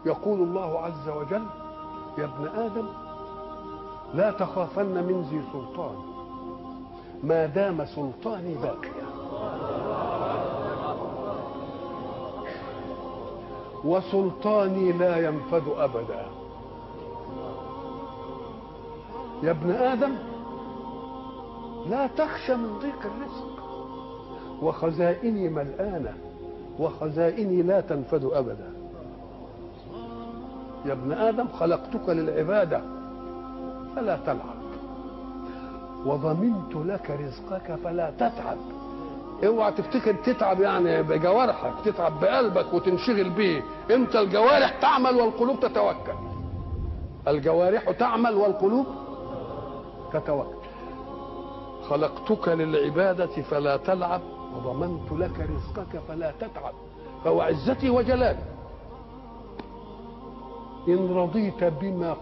يقول الله عز وجل: يا ابن آدم لا تخافن من ذي سلطان ما دام سلطاني باقيا، وسلطاني لا ينفد أبدا. يا ابن آدم لا تخشى من ضيق الرزق، وخزائني ملآنة وخزائني لا تنفد أبدا. يا ابن آدم خلقتك للعبادة فلا تلعب، وضمنت لك رزقك فلا تتعب. اوعى تفتكر تتعب يعني بجوارحك، تتعب بقلبك وتنشغل بيه. انت الجوارح تعمل والقلوب تتوكل. الجوارح تعمل والقلوب تتوكل. خلقتك للعبادة فلا تلعب، وضمنت لك رزقك فلا تتعب. فوعزتي وجلالي إن رضيت بما